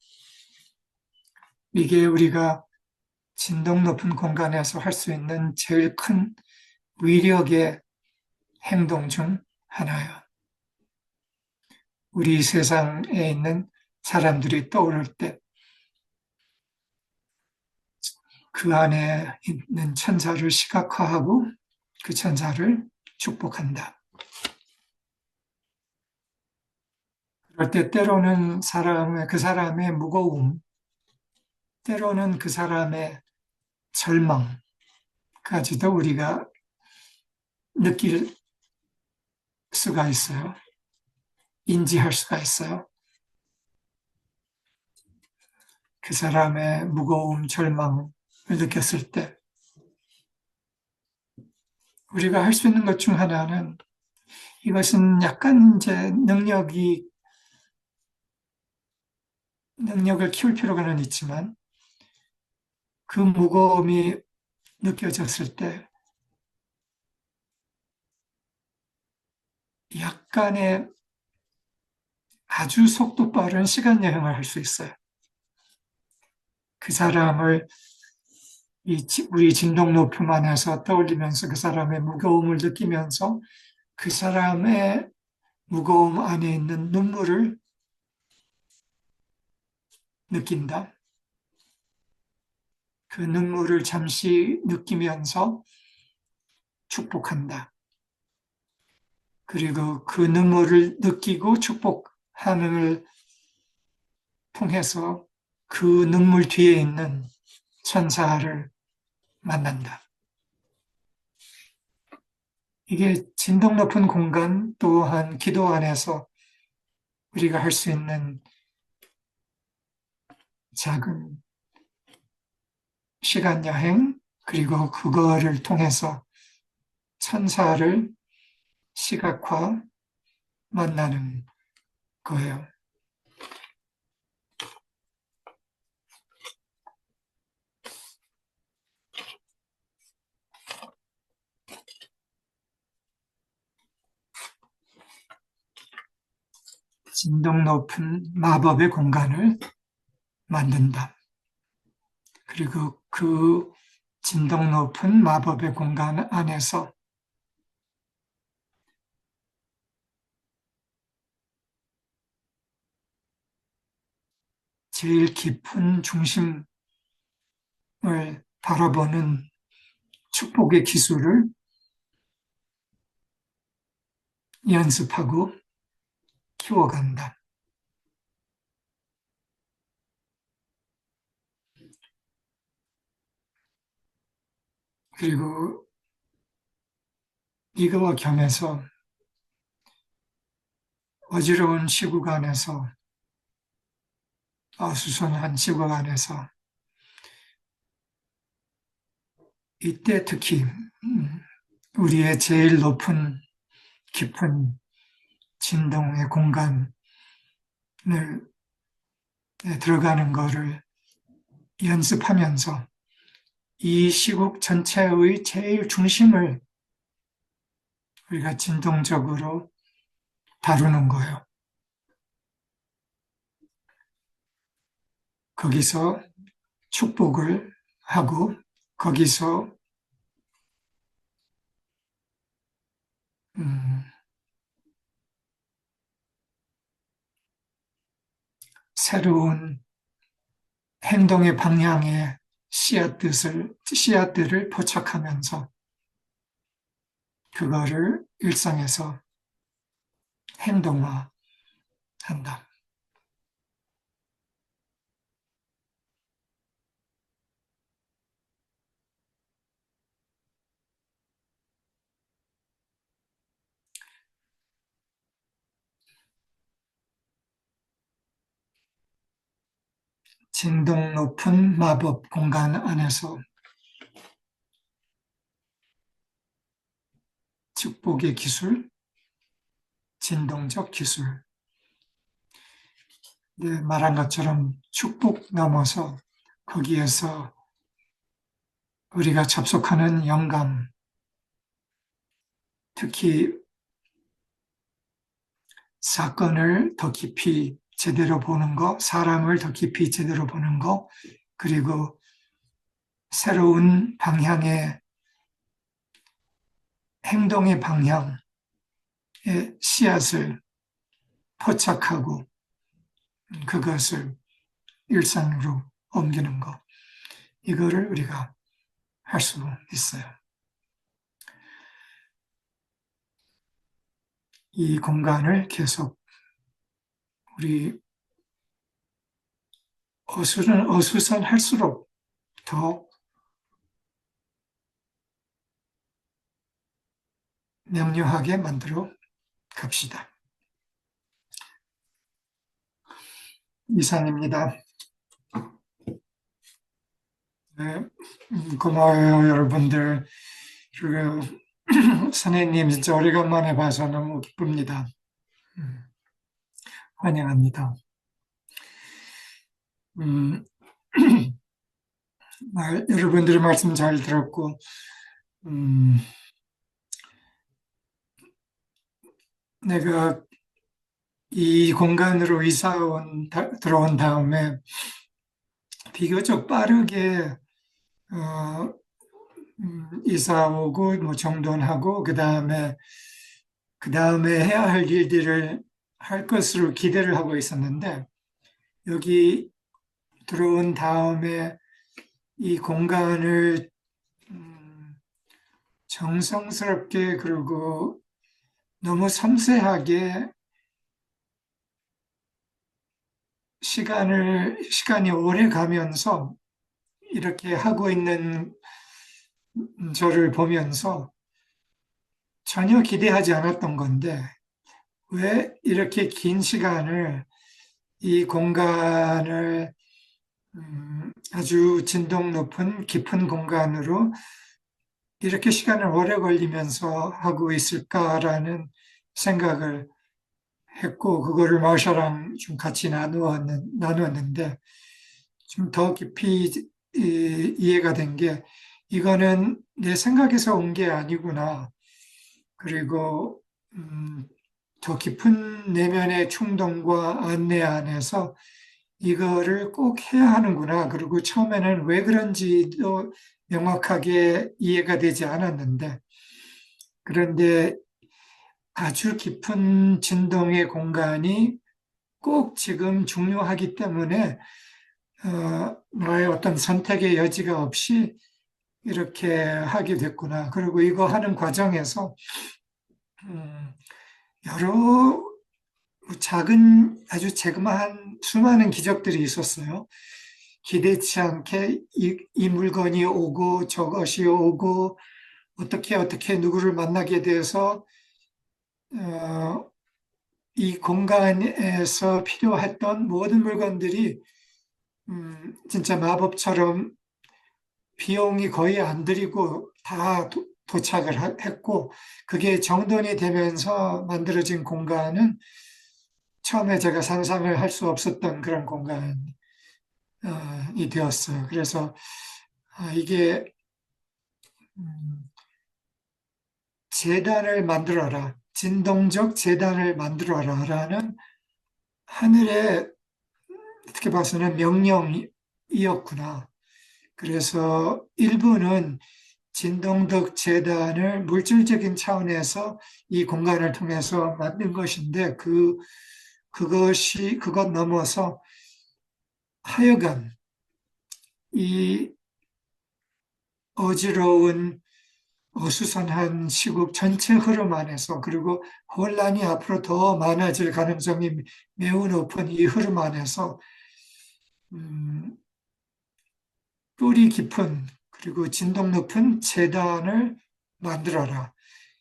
이게 우리가 진동 높은 공간에서 할 수 있는 제일 큰 위력의 행동 중 하나예요. 우리 세상에 있는 사람들이 떠오를 때 그 안에 있는 천사를 시각화하고 그 천사를 축복한다. 그럴 때 때로는 그 사람의 무거움, 때로는 그 사람의 절망까지도 우리가 느낄 수가 있어요. 인지할 수가 있어요. 그 사람의 무거움, 절망을 느꼈을 때 우리가 할 수 있는 것 중 하나는 이것은 약간 이제 능력을 키울 필요는 있지만 그 무거움이 느껴졌을 때 약간의 아주 속도 빠른 시간 여행을 할 수 있어요. 그 사람을 우리 진동 높음 안에서 떠올리면서 그 사람의 무거움을 느끼면서 그 사람의 무거움 안에 있는 눈물을 느낀다. 그 눈물을 잠시 느끼면서 축복한다. 그리고 그 눈물을 느끼고 축복함을 통해서 그 눈물 뒤에 있는 천사를 만난다. 이게 진동 높은 공간 또한 기도 안에서 우리가 할 수 있는 작은 시간 여행, 그리고 그거를 통해서 천사를 시각화 만나는 거예요. 진동 높은 마법의 공간을 만든다. 그리고 그 진동 높은 마법의 공간 안에서 제일 깊은 중심을 바라보는 축복의 기술을 연습하고 키워간다. 그리고 이거와 겸해서 어지러운 시국 안에서, 어수선한 시국 안에서 이때 특히 우리의 제일 높은 깊은 진동의 공간을 들어가는 거를 연습하면서 이 시국 전체의 제일 중심을 우리가 진동적으로 다루는 거예요. 거기서 축복을 하고 거기서 음, 새로운 행동의 방향의 씨앗들을 포착하면서 그거를 일상에서 행동화한다. 진동 높은 마법 공간 안에서 축복의 기술, 진동적 기술, 네, 말한 것처럼 축복 넘어서 거기에서 우리가 접속하는 영감, 특히 사건을 더 깊이 제대로 보는 거, 사람을 더 깊이 제대로 보는 거, 그리고 새로운 방향의 행동의 방향의 씨앗을 포착하고 그것을 일상으로 옮기는 거. 이거를 우리가 할 수 있어요. 이 공간을 계속 우리 어수선할수록 더 명료하게 만들어 갑시다. 이상입니다. 네, 고마워요, 여러분들. 그리고 선생님 진짜 오래간만에 봐서 너무 기쁩니다. 환영합니다. 음, 여러분들의 말씀 잘 들었고, 내가 이 공간으로 들어온 다음에 비교적 빠르게 이사 오고 뭐 정돈하고 그 다음에 해야 할 일들을 할 것으로 기대를 하고 있었는데 여기 들어온 다음에 이 공간을 정성스럽게 그리고 너무 섬세하게 시간이 오래 가면서 이렇게 하고 있는 저를 보면서 전혀 기대하지 않았던 건데 왜 이렇게 긴 시간을 이 공간을 아주 진동 높은 깊은 공간으로 이렇게 시간을 오래 걸리면서 하고 있을까라는 생각을 했고, 그거를 마샤랑 좀 같이 나누었는데, 좀 더 깊이 이해가 된 게, 이거는 내 생각에서 온 게 아니구나. 그리고, 더 깊은 내면의 충동과 안내 안에서 이거를 꼭 해야 하는구나. 그리고 처음에는 왜 그런지도 명확하게 이해가 되지 않았는데, 그런데 아주 깊은 진동의 공간이 꼭 지금 중요하기 때문에 나의 어떤 선택의 여지가 없이 이렇게 하게 됐구나. 그리고 이거 하는 과정에서 음, 여러 작은 아주 재그마한 수많은 기적들이 있었어요. 기대치 않게 이 물건이 오고 저것이 오고 어떻게 누구를 만나게 돼서 어, 이 공간에서 필요했던 모든 물건들이 진짜 마법처럼 비용이 거의 안 들이고 다 도착을 했고 그게 정돈이 되면서 만들어진 공간은 처음에 제가 상상을 할 수 없었던 그런 공간이 되었어요. 그래서 이게 음, 재단을 만들어라. 진동적 재단을 만들어라라는 하늘의 어떻게 봐서는 명령이었구나. 그래서 일부는 진동덕 재단을 물질적인 차원에서 이 공간을 통해서 만든 것인데 그것 넘어서 하여간 이 어지러운 어수선한 시국 전체 흐름 안에서 그리고 혼란이 앞으로 더 많아질 가능성이 매우 높은 이 흐름 안에서 음, 뿌리 깊은 그리고 진동 높은 재단을 만들어라.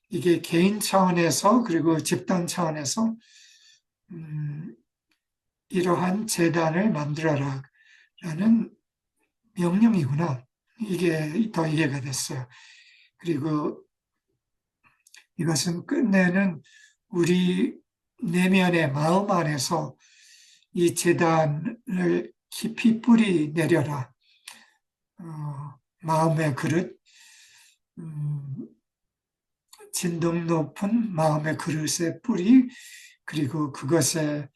이게 개인 차원에서 그리고 집단 차원에서 음, 이러한 재단을 만들어라 라는 명령이구나. 이게 더 이해가 됐어요. 그리고 이것은 끝내는 우리 내면의 마음 안에서 이 재단을 깊이 뿌리 내려라. 마음의 그릇, 음, 진동 높은 마음의 그릇의 뿌리, 그리고 그것의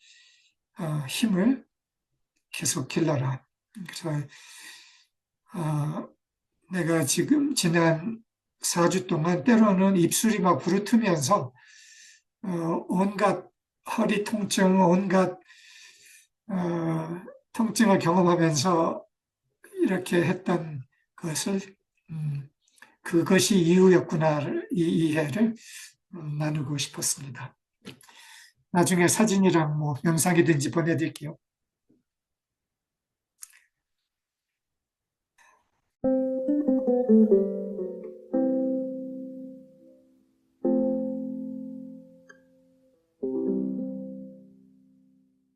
힘을 계속 길러라. 그래서 어, 내가 지금 지난 4주 동안 때로는 입술이 막 부르트면서 온갖 허리 통증, 온갖 어, 통증을 경험하면서 이렇게 했던 것을 그것이 이유였구나 이 이해를 나누고 싶었습니다. 나중에 사진이랑 뭐 영상이든지 보내드릴게요.